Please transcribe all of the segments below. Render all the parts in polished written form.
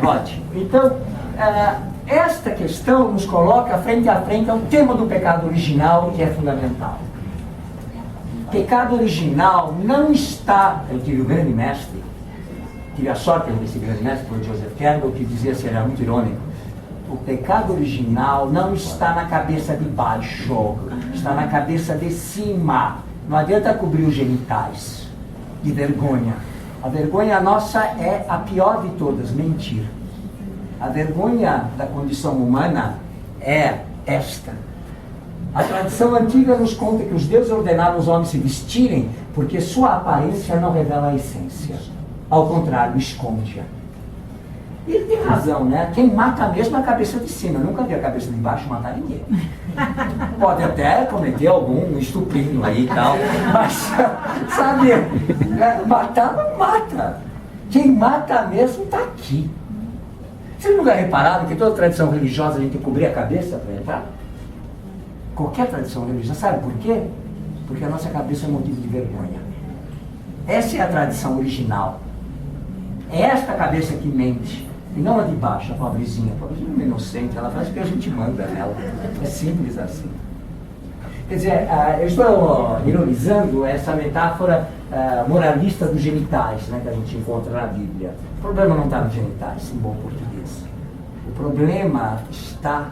Ótimo. Então, esta questão nos coloca frente a frente ao tema do pecado original, que é fundamental. Pecado original não está... Eu tive um grande mestre, tive a sorte desse grande mestre, foi Joseph Campbell, que dizia assim, era muito irônico: o pecado original não está na cabeça de baixo, está na cabeça de cima. Não adianta cobrir os genitais de vergonha. A vergonha nossa é a pior de todas, mentir. A vergonha da condição humana é esta. A tradição antiga nos conta que os deuses ordenaram os homens se vestirem porque sua aparência não revela a essência. Ao contrário, esconde-a. E ele tem razão, né? Quem mata mesmo é a cabeça de cima. Eu nunca vi a cabeça de baixo matar ninguém. Pode até cometer algum estuprinho aí e tal, mas, sabe, matar não mata. Quem mata mesmo está aqui. Vocês nunca repararam que toda tradição religiosa a gente tem que cobrir a cabeça para entrar? Qualquer tradição religiosa, sabe por quê? Porque a nossa cabeça é motivo de vergonha. Essa é a tradição original. É esta cabeça que mente. E não a de baixo, a pobrezinha. A pobrezinha é inocente, ela faz o que a gente manda nela. É simples assim. Quer dizer, eu estou ironizando essa metáfora moralista dos genitais, né, que a gente encontra na Bíblia. O problema não está nos genitais, em bom português. O problema está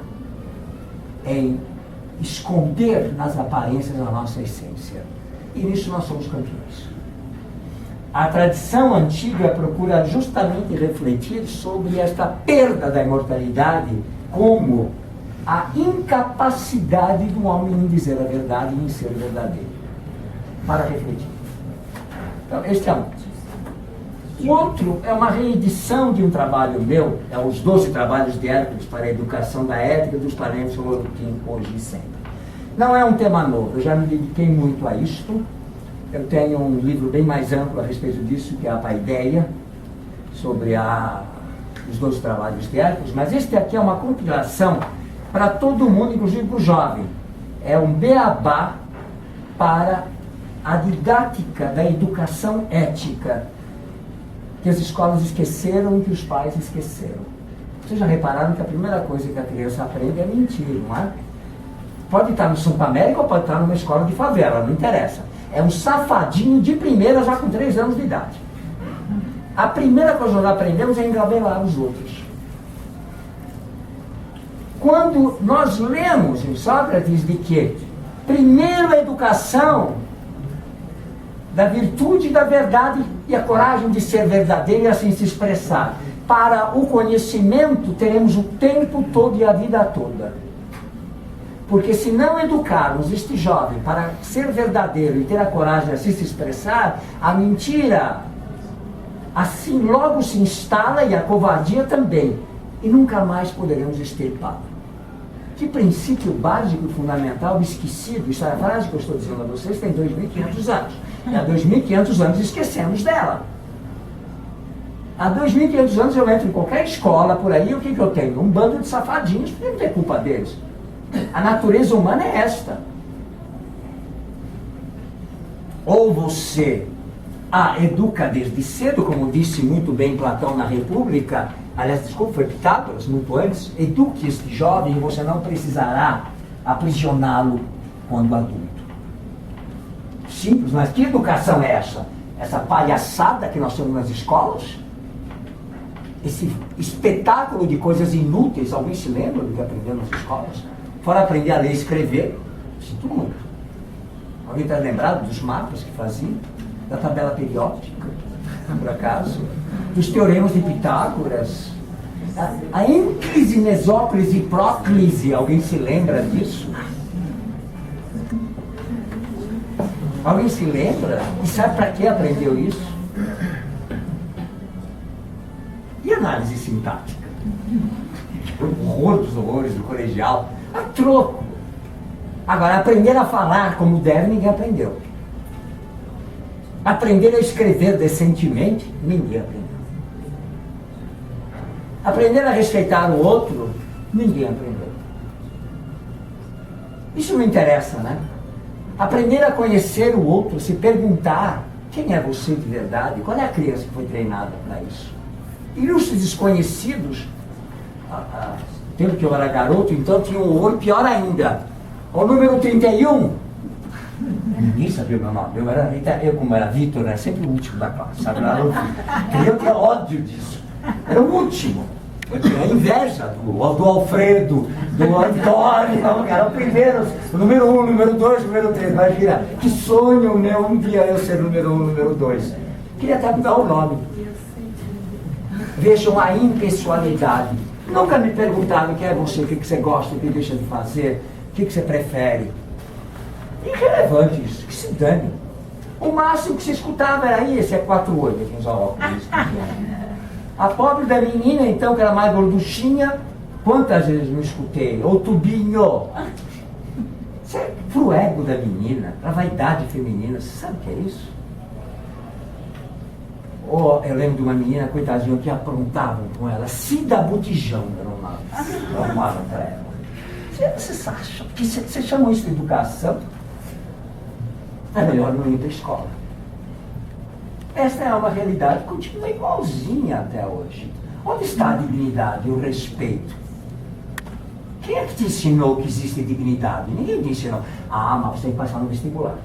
em esconder nas aparências a nossa essência. E nisso nós somos campeões. A tradição antiga procura justamente refletir sobre esta perda da imortalidade como a incapacidade do homem em dizer a verdade e em ser verdadeiro. Para refletir. Então, este é um. O outro é uma reedição de um trabalho meu, é os 12 trabalhos de Hércules para a educação da ética dos parentes sobre hoje e sempre. Não é um tema novo, eu já me dediquei muito a isto. Eu tenho um livro bem mais amplo a respeito disso, que é a Paideia, sobre os 12 trabalhos de Hércules, mas este aqui é uma compilação para todo mundo, inclusive para o jovem. É um beabá para a didática da educação ética, que as escolas esqueceram e que os pais esqueceram. Vocês já repararam que a primeira coisa que a criança aprende é mentir, não é? Pode estar no Santa América ou pode estar numa escola de favela, não interessa. É um safadinho de primeira, já com 3 anos de idade. A primeira coisa que nós aprendemos é engabelar os outros. Quando nós lemos em Sócrates de que primeiro a educação da virtude da verdade e a coragem de ser verdadeiro e assim se expressar. Para o conhecimento teremos o tempo todo e a vida toda. Porque se não educarmos este jovem para ser verdadeiro e ter a coragem de assim se expressar, a mentira assim logo se instala e a covardia também. E nunca mais poderemos extirpá-lo. Que princípio básico e fundamental esquecido. Essa frase que eu estou dizendo a vocês tem 2.500 anos. E há 2.500 anos esquecemos dela. Há 2.500 anos eu entro em qualquer escola por aí, o que eu tenho? Um bando de safadinhos, porque não tem culpa deles. A natureza humana é esta. Ou você a educa desde cedo, como disse muito bem Platão na República, aliás, desculpa, foi Pitágoras, muito antes, eduque este jovem e você não precisará aprisioná-lo quando adulto. Simples, mas que educação é essa? Essa palhaçada que nós temos nas escolas? Esse espetáculo de coisas inúteis, alguém se lembra do que aprendeu nas escolas? Fora aprender a ler e escrever, sinto muito. Alguém está lembrado dos mapas que faziam? Da tabela periódica, por acaso? Dos teoremas de Pitágoras? A ênclise, mesóclise e próclise, alguém se lembra disso? Alguém se lembra? E sabe para que aprendeu isso? E análise sintática? O horror dos horrores do colegial. A troco. Agora, aprender a falar como deve, ninguém aprendeu. Aprender a escrever decentemente, ninguém aprendeu. Aprender a respeitar o outro, ninguém aprendeu. Isso não interessa, né? Aprender a conhecer o outro, se perguntar quem é você de verdade, qual é a criança que foi treinada para isso? Ilustres Desconhecidos, tempo que eu era garoto, então tinha um horror pior ainda. O número 31, ninguém sabia o meu nome. Eu como era Vitor, era sempre o último da classe, sabe? Eu tinha ódio disso. Era o último. Eu tinha inveja do Alfredo, do Antônio, era o primeiro, o número 1, o número 2, o número 3. Imagina, que sonho meu um dia eu ser o número 1, o número 2. Queria até mudar o nome. Vejam a impessoalidade. Nunca me perguntaram quem é você, o que você gosta, o que deixa de fazer, o que você prefere. Irrelevante isso, que se dane. O máximo que se escutava era aí, esse é 4 olhos, uns óculos. A pobre da menina, então, que era mais gorduchinha, quantas vezes não escutei? Ô tubinho! Isso é pro ego da menina, pra vaidade feminina, você sabe o que é isso? Oh, eu lembro de uma menina, coitadinha, que aprontavam com ela, Cida Botijão, era o nome, arrumavam para ela. Vocês acham que vocês chamam isso de educação? É melhor não ir para a escola. Esta é uma realidade que continua igualzinha até hoje. Onde está a dignidade e o respeito? Quem é que te ensinou que existe dignidade? Ninguém te ensinou. Ah, mas você tem que passar no vestibular.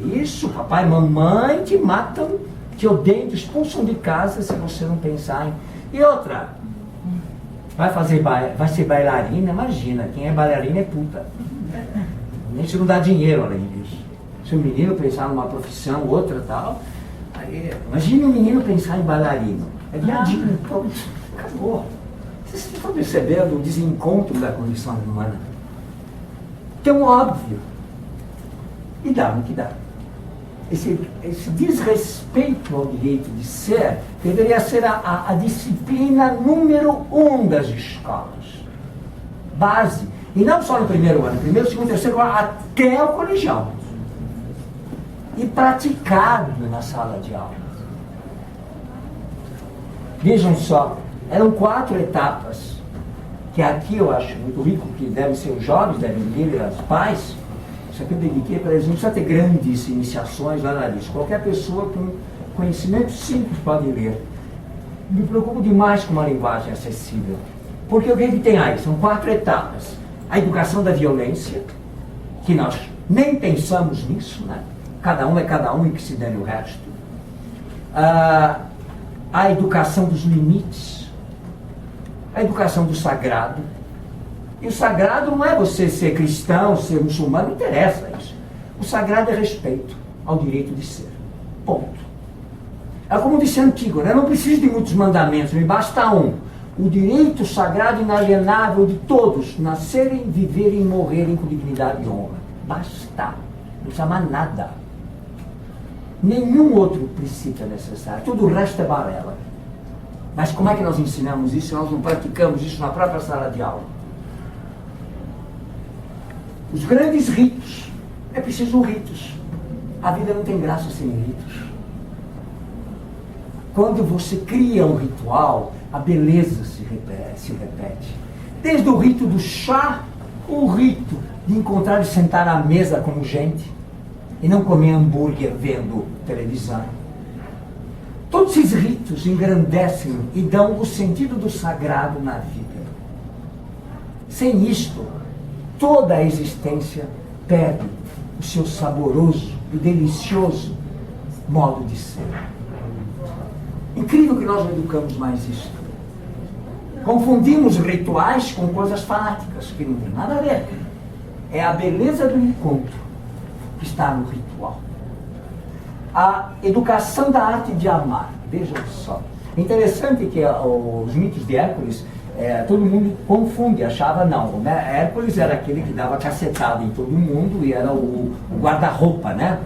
Isso, papai e mamãe te matam, te odeiam, te expulsam de casa se você não pensar em... E outra, vai ser bailarina, imagina, quem é bailarina é puta. Nem se não dá dinheiro além disso. Se o menino pensar numa profissão, outra tal, aí, imagine um menino pensar em bailarino. É viadinho, pronto, acabou. Vocês estão percebendo o desencontro da condição humana? Tão óbvio. E dá no que dá. Esse desrespeito ao direito de ser deveria ser a disciplina número 1 das escolas. Base. E não só no primeiro ano, primeiro, segundo, terceiro ano, até o colegial. E praticado na sala de aula. Vejam só, eram 4 etapas, que aqui eu acho muito rico, que devem ser os jovens, devem ler, os pais. Isso aqui eu dediquei para eles, não precisa ter grandes iniciações, nada disso. Qualquer pessoa com conhecimento simples pode ler. Me preocupo demais com uma linguagem acessível. Porque o que tem aí? São 4 etapas. A educação da violência, que nós nem pensamos nisso, né? Cada um é cada um e que se dane o resto. A educação dos limites. A educação do sagrado. E o sagrado não é você ser cristão, ser muçulmano, não interessa isso. O sagrado é respeito ao direito de ser. Ponto. É como disse Antígona, eu não preciso de muitos mandamentos, me basta um. O direito sagrado e inalienável de todos nascerem, viverem e morrerem com dignidade e honra. Basta. Não precisa mais nada. Nenhum outro princípio é necessário. Tudo o resto é balela. Mas como é que nós ensinamos isso se nós não praticamos isso na própria sala de aula? Os grandes ritos. É preciso ritos. A vida não tem graça sem ritos. Quando você cria um ritual, a beleza se repete. Desde o rito do chá, o rito de encontrar e sentar à mesa como gente e não comer hambúrguer vendo televisão. Todos esses ritos engrandecem e dão o sentido do sagrado na vida. Sem isto, toda a existência perde o seu saboroso e delicioso modo de ser. Incrível que nós não educamos mais isso. Confundimos rituais com coisas fanáticas, que não tem nada a ver. É a beleza do encontro que está no ritual. A educação da arte de amar. Vejam só. Interessante que os mitos de Hércules, todo mundo confunde, achava não. Né? Hércules era aquele que dava cacetada em todo mundo e era o guarda-roupa, né?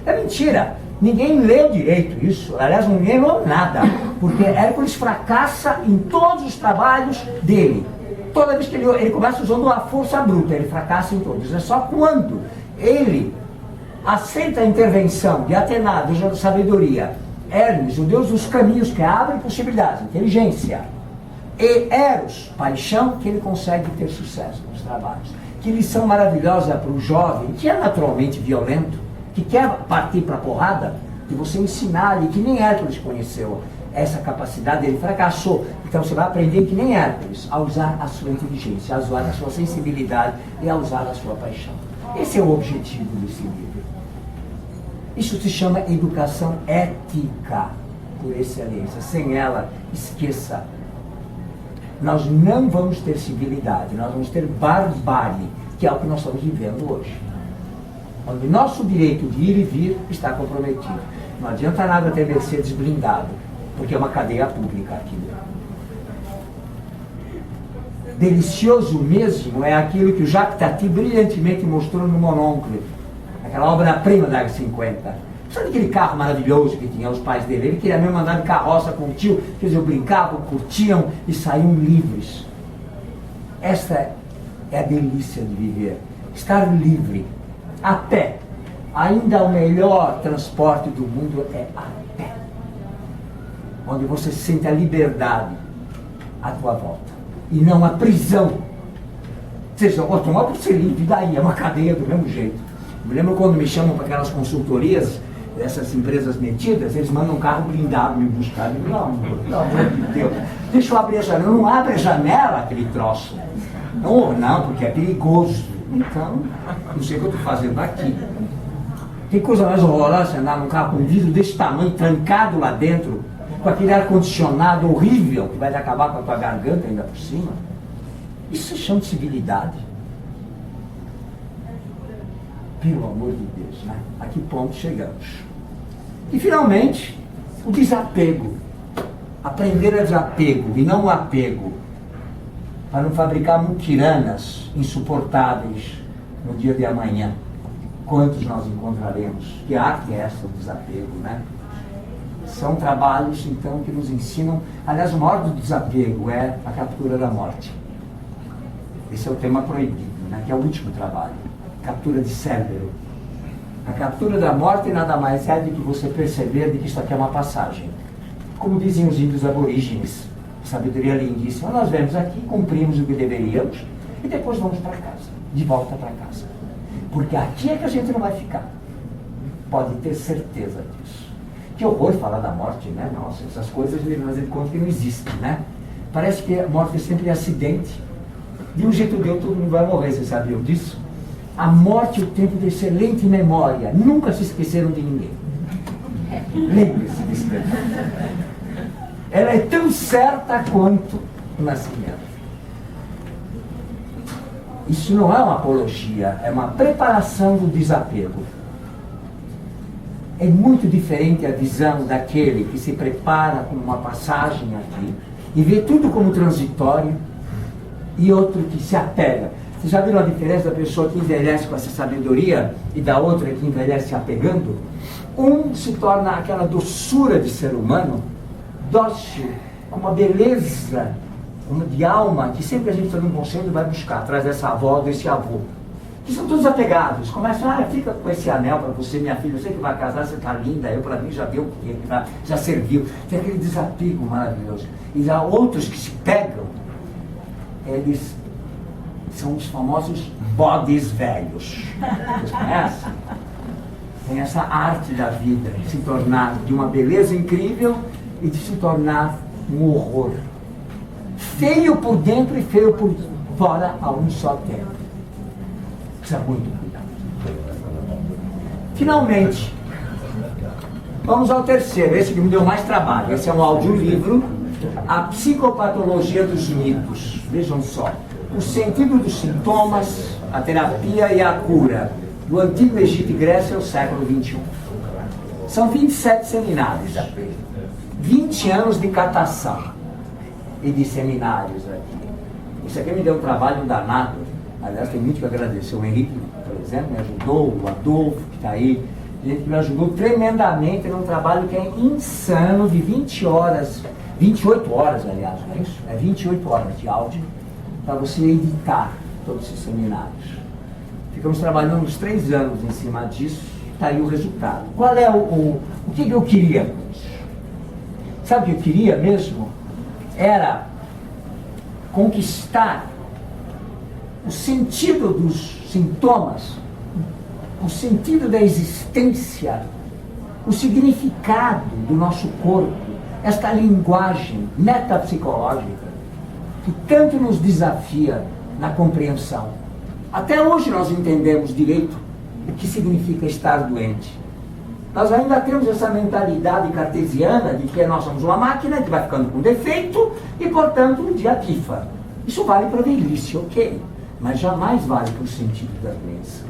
É mentira. Ninguém lê direito isso. Aliás, ninguém lê nada. Porque Hércules fracassa em todos os trabalhos dele. Toda vez que ele começa usando a força bruta, ele fracassa em todos. É só quando ele aceita a intervenção de Atena, deus da sabedoria, Hermes, o deus dos caminhos que abre possibilidades, inteligência, e Eros, paixão, que ele consegue ter sucesso nos trabalhos. Que lição maravilhosa para o jovem, que é naturalmente violento, que quer partir para a porrada, de você ensinar-lhe, que nem Hércules conheceu. essa capacidade, ele fracassou. Então você vai aprender que nem Hércules, a usar a sua inteligência, a usar a sua sensibilidade e a usar a sua paixão. Esse é o objetivo desse livro. Isso se chama educação ética, por excelência. Sem ela, esqueça. Nós não vamos ter civilidade, nós vamos ter barbárie, que é o que nós estamos vivendo hoje. Onde nosso direito de ir e vir está comprometido. Não adianta nada ter Mercedes blindado, porque é uma cadeia pública aquilo. Delicioso mesmo é aquilo que o Jacques Tati brilhantemente mostrou no Mononcle, aquela obra-prima da H50. Sabe aquele carro maravilhoso que tinha os pais dele? Ele queria mesmo andar de carroça com o tio, quer dizer, brincavam, curtiam e saíam livres. Esta é a delícia de viver. Estar livre, a pé. Ainda o melhor transporte do mundo é a pé. Onde você sente a liberdade à tua volta. E não a prisão. Seja, o automóvel ser livre, daí é uma cadeia do mesmo jeito. Me lembro quando me chamam para aquelas consultorias, dessas empresas metidas, eles mandam um carro blindado me buscar. Eu digo, não, pelo amor de Deus, deixa eu abrir a janela. Não abre a janela, aquele troço. Não, porque é perigoso. Então, não sei o que eu estou fazendo aqui. Tem coisa mais horrorosa andar num carro com um vidro desse tamanho, trancado lá dentro, com aquele ar-condicionado horrível, que vai acabar com a tua garganta ainda por cima. Isso se chama de civilidade. Pelo amor de Deus, né? A que ponto chegamos? E finalmente, o desapego. Aprender a desapego e não o apego, para não fabricar muquiranas insuportáveis no dia de amanhã. Quantos nós encontraremos? Que arte é essa, o desapego, né? São trabalhos, então, que nos ensinam. Aliás, o maior do desapego é a captura da morte. Esse é o tema proibido, né? Que é o último trabalho. Captura de Cérbero. A captura da morte nada mais é do que você perceber de que isso aqui é uma passagem. Como dizem os índios aborígenes, sabedoria lindíssima. Nós vemos aqui, cumprimos o que deveríamos e depois vamos para casa, de volta para casa. Porque aqui é que a gente não vai ficar. Pode ter certeza disso. Que horror falar da morte, né? Nossa, essas coisas me fazem de conta que não existem, né? Parece que a morte é sempre acidente. De um jeito ou de outro, todo mundo vai morrer, você sabia disso? A morte é o tempo de excelente memória. Nunca se esqueceram de ninguém. Lembre-se disso. Ela é tão certa quanto o nascimento. Isso não é uma apologia, é uma preparação do desapego. É muito diferente a visão daquele que se prepara como uma passagem aqui e vê tudo como transitório, e outro que se apega. Vocês já viram a diferença da pessoa que envelhece com essa sabedoria e da outra que envelhece se apegando? Um se torna aquela doçura de ser humano, dócil, com uma beleza de alma que sempre a gente está no conselho vai buscar, atrás dessa avó, desse avô. Que são todos apegados. Começam, fica com esse anel para você, minha filha, eu sei que vai casar, você está linda, eu para mim já deu o quê? Já serviu. Tem aquele desapego maravilhoso. E há outros que se pegam, eles são os famosos bodes velhos. Vocês conhecem? Tem essa arte da vida, de se tornar de uma beleza incrível e de se tornar um horror. Feio por dentro e feio por fora a um só tempo. Precisa muito cuidado. Finalmente, vamos ao terceiro, esse que me deu mais trabalho. Esse é um audiolivro, A Psicopatologia dos Mitos. Vejam só, o sentido dos sintomas, a terapia e a cura do Antigo Egito e Grécia ao século XXI. São 27 seminários, 20 anos de catação e de seminários aqui. Isso aqui me deu um trabalho danado. Aliás, tem muito que agradecer. O Henrique, por exemplo, me ajudou, o Adolfo, que está aí, gente que me ajudou tremendamente num trabalho que é insano, de 20 horas, 28 horas, aliás, não é isso? É 28 horas de áudio para você editar todos esses seminários. Ficamos trabalhando uns 3 anos em cima disso, está aí o resultado. Qual é o que eu queria com isso? Sabe o que eu queria mesmo? Era conquistar o sentido dos sintomas, o sentido da existência, o significado do nosso corpo, esta linguagem metapsicológica que tanto nos desafia na compreensão. Até hoje nós entendemos direito o que significa estar doente. Nós ainda temos essa mentalidade cartesiana de que nós somos uma máquina que vai ficando com defeito e, portanto, um dia pifa. Isso vale para a velhice, ok, mas jamais vale para o sentido da doença.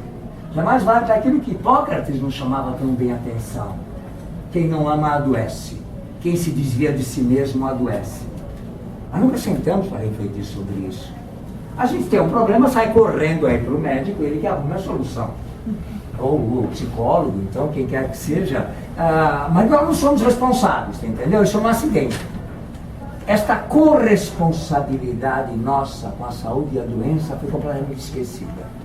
Jamais vale para aquilo que Hipócrates nos chamava tão bem atenção. Quem não ama adoece. Quem se desvia de si mesmo adoece. Nós nunca sentamos para refletir sobre isso. A gente tem um problema, sai correndo aí para o médico, ele que arruma a solução. Ou o psicólogo, então, quem quer que seja. Mas nós não somos responsáveis, entendeu? Isso é um acidente. Esta corresponsabilidade nossa com a saúde e a doença foi completamente esquecida.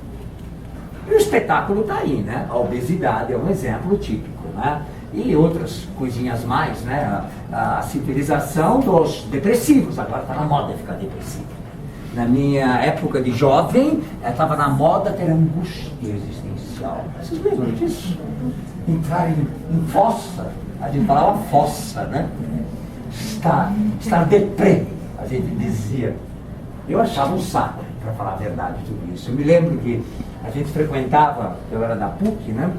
E o espetáculo está aí, né? A obesidade é um exemplo típico, né? E outras coisinhas mais, né? A civilização dos depressivos, agora está na moda ficar depressivo. Na minha época de jovem, estava na moda ter angústia existencial. Vocês lembram disso? Entrar em fossa, a gente falava fossa, né? Estar deprê, a gente dizia. Eu achava um saco, para falar a verdade, tudo isso. Eu me lembro que a gente frequentava, eu era da PUC, né?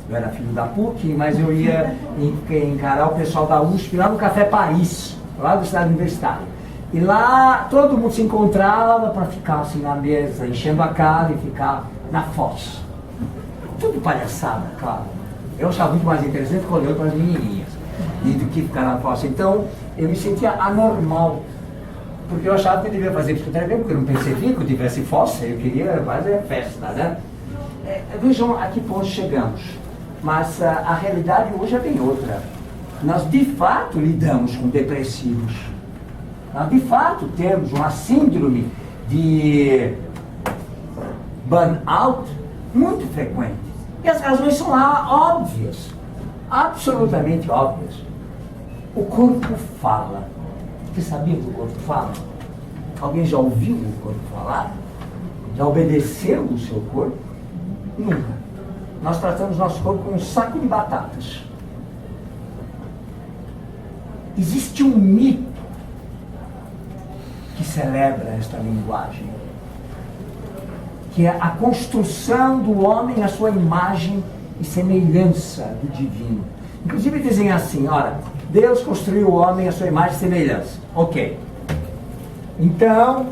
Eu era filho da PUC, mas eu ia encarar o pessoal da USP lá no Café Paris, lá do Cidade Universitária. E lá todo mundo se encontrava para ficar assim na mesa, enchendo a cara e ficar na fossa. Tudo palhaçada, claro. Eu achava muito mais interessante olhando para as menininhas do que ficar na fossa. Então eu me sentia anormal, porque eu achava que eu devia fazer psicoterapia, porque eu não percebia que eu tivesse fossa, eu queria fazer festa, né? Vejam a que ponto chegamos. Mas a realidade hoje é bem outra. Nós de fato lidamos com depressivos. Nós de fato temos uma síndrome de burnout muito frequente. E as razões são lá óbvias, absolutamente óbvias. O corpo fala. Você sabia que o corpo fala? Alguém já ouviu o corpo falar? Já obedeceu o seu corpo? Nunca. Nós tratamos nosso corpo como um saco de batatas. Existe um mito que celebra esta linguagem, que é a construção do homem à sua imagem e semelhança do divino. Inclusive dizem assim, olha, Deus construiu o homem à sua imagem e semelhança. Ok. Então,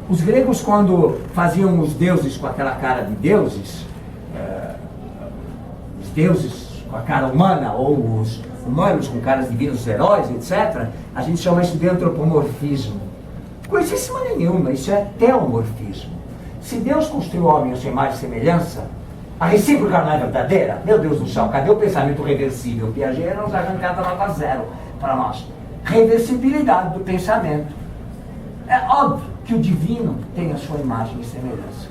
os gregos, quando faziam os deuses com aquela cara de deuses, os deuses com a cara humana, ou os humanos com caras divinas, os heróis, etc., a gente chama isso de antropomorfismo. Coisíssima nenhuma, isso é teomorfismo. Se Deus construiu o homem à sua imagem e semelhança, a recíproca não é verdadeira? Meu Deus do céu, cadê o pensamento reversível? Piaget nos arrancada nota zero para nós. Reversibilidade do pensamento. É óbvio que o divino tem a sua imagem e semelhança.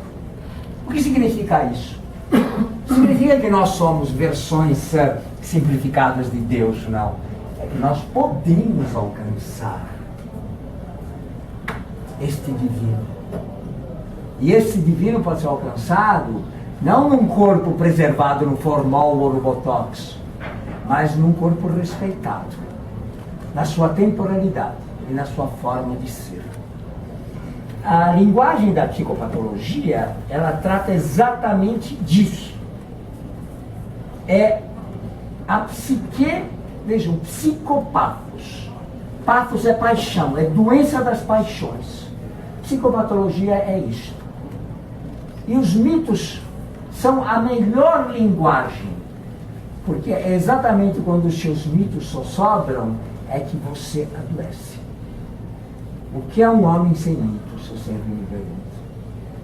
O que significa isso? Significa que nós somos versões simplificadas de Deus, não. É que nós podemos alcançar este divino. E esse divino pode ser alcançado não num corpo preservado no formol ou no botox, mas num corpo respeitado, na sua temporalidade e na sua forma de ser. A linguagem da psicopatologia, ela trata exatamente disso. É a psique, vejam, psicopathos. Pathos é paixão, é doença das paixões. Psicopatologia é isto. E os mitos são a melhor linguagem, porque é exatamente quando os seus mitos só sobram é que você adoece. O que é um homem sem mitos, eu sempre me pergunto?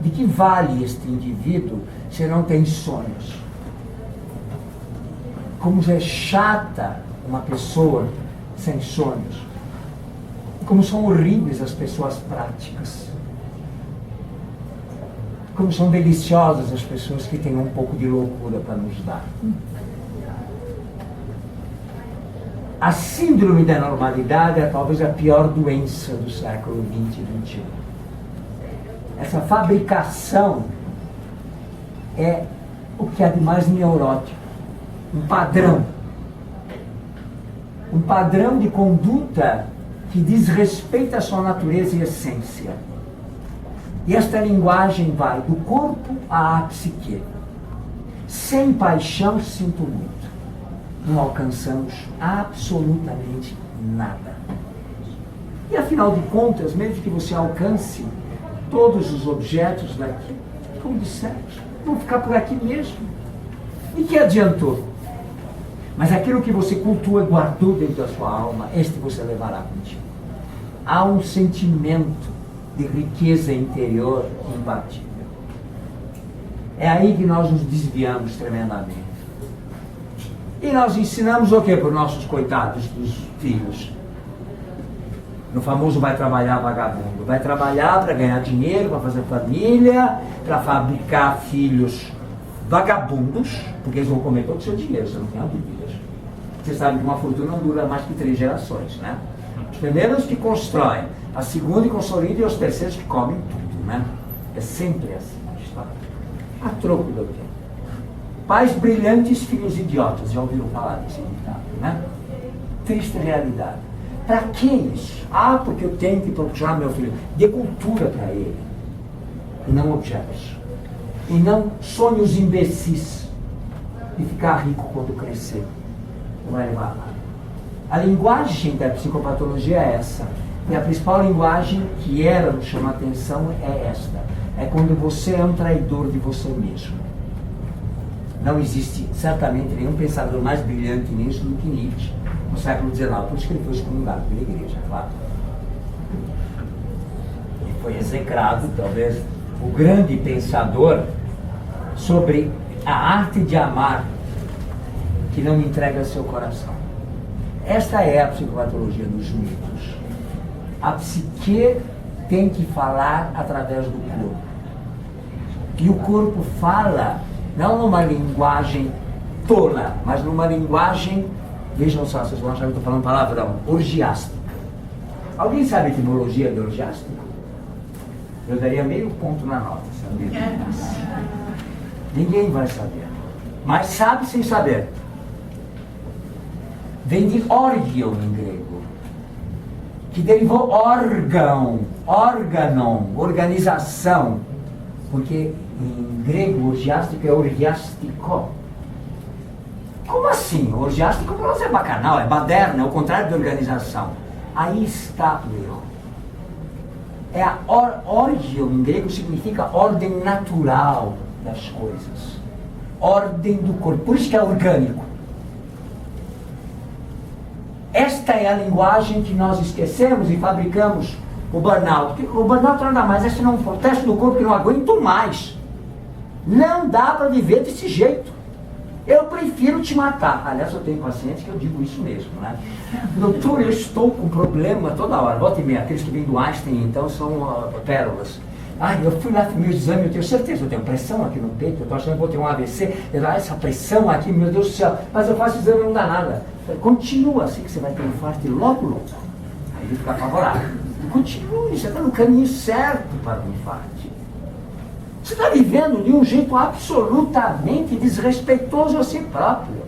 De que vale este indivíduo se não tem sonhos? Como é chata uma pessoa sem sonhos? Como são horríveis as pessoas práticas. Como são deliciosas as pessoas que têm um pouco de loucura para nos dar. A síndrome da normalidade é talvez a pior doença do século XX e XXI. Essa fabricação é o que há de mais neurótico. Um padrão. um padrão de conduta que diz respeito à sua natureza e essência. E esta linguagem vai do corpo à psique. Sem paixão, sinto muito. Não alcançamos absolutamente nada. E afinal de contas, mesmo que você alcance todos os objetos daqui, como dissemos, vão ficar por aqui mesmo. E que adiantou? Mas aquilo que você cultua e guardou dentro da sua alma, este você levará contigo. Há um sentimento de riqueza interior imbatível. É aí que nós nos desviamos tremendamente. E nós ensinamos o que para os nossos coitados dos filhos? No famoso vai trabalhar vagabundo. Vai trabalhar para ganhar dinheiro, para fazer família, para fabricar filhos vagabundos, porque eles vão comer todo o seu dinheiro, você não tem dúvidas. Você sabe que uma fortuna não dura mais que 3 gerações, né? Os primeiros que constroem, a segunda que consolida e os terceiros que comem tudo, né? É sempre assim a história. A troco do tempo. Pais brilhantes, filhos idiotas. Já ouviram falar desse ditado, né? Triste realidade. Para que isso? Ah, porque eu tenho que proporcionar meu filho. Dê cultura para ele. E não objetos. E não sonhos imbecis de ficar rico quando crescer. Não vai levar a nada. A linguagem da psicopatologia é essa. E a principal linguagem que ela nos chama a atenção é esta. É quando você é um traidor de você mesmo. Não existe certamente nenhum pensador mais brilhante nisso do que Nietzsche, no século XIX, por isso que ele foi excomungado pela igreja, claro. E foi execrado, talvez, o grande pensador sobre a arte de amar que não entrega seu coração. Esta é a psicopatologia dos mitos. A psique tem que falar através do corpo. E o corpo fala não numa linguagem tola, mas numa linguagem, vejam só, vocês vão achar que eu estou falando palavrão, orgiástica. Alguém sabe a etimologia de orgiástico? Eu daria meio ponto na nota, sabia? Ninguém vai saber. Mas sabe sem saber. Vem de orgion em grego, que derivou órgão, órganon, organização, porque em grego orgiástico é orgiástico. Como assim? Orgiástico para nós é bacanal, é baderna, é o contrário de organização. Aí está o erro. É a orgion em grego significa ordem natural das coisas. Ordem do corpo, por isso que é orgânico. Esta é a linguagem que nós esquecemos e fabricamos o burnout. O burnout nada mais é senão um protesto do corpo que não aguento mais. Não dá para viver desse jeito. Eu prefiro te matar. Aliás, eu tenho pacientes que eu digo isso mesmo, né? Doutor, eu estou com problema toda hora. Volta e meia, aqueles que vêm do Einstein, então, são pérolas. Eu fui lá, fiz meu exame, eu tenho certeza, eu tenho pressão aqui no peito, eu estou achando que vou ter um AVC. Essa pressão aqui, meu Deus do céu. Mas eu faço exame e não dá nada. Continua assim que você vai ter um infarto e logo. Aí ele fica apavorado. Continue, você está no caminho certo para o infarto. Você está vivendo de um jeito absolutamente desrespeitoso a si próprio.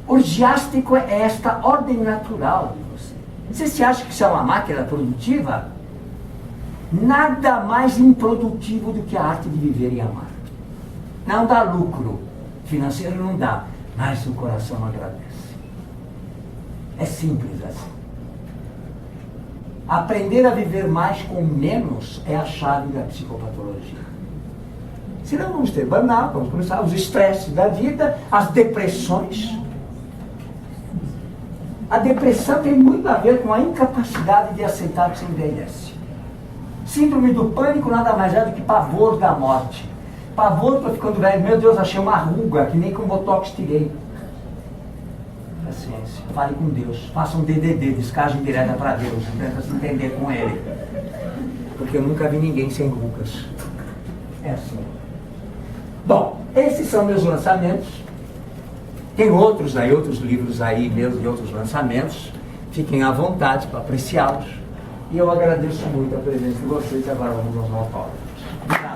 Orgiástico é esta ordem natural de você. Você se acha que isso é uma máquina produtiva? Nada mais improdutivo do que a arte de viver e amar. Não dá lucro financeiro, não dá, mas o coração agradece. É simples assim. Aprender a viver mais com menos é a chave da psicopatologia. Senão vamos ter burnout, vamos começar os estresses da vida, as depressões. A depressão tem muito a ver com a incapacidade de aceitar que você envelhece. Síndrome do pânico nada mais é do que pavor da morte. Pavor, estou ficando velho, meu Deus, achei uma ruga, que nem com botox tirei. Paciência, fale com Deus, faça um DDD, descagem direta para Deus, tenta se entender com Ele. Porque eu nunca vi ninguém sem rugas. É assim. Bom, esses são meus lançamentos. Tem outros aí, outros livros aí meus e outros lançamentos. Fiquem à vontade para apreciá-los. E eu agradeço muito a presença de vocês. Agora vamos aos autógrafos. Obrigado.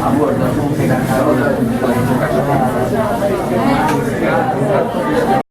Amor, nós vamos pegar carona.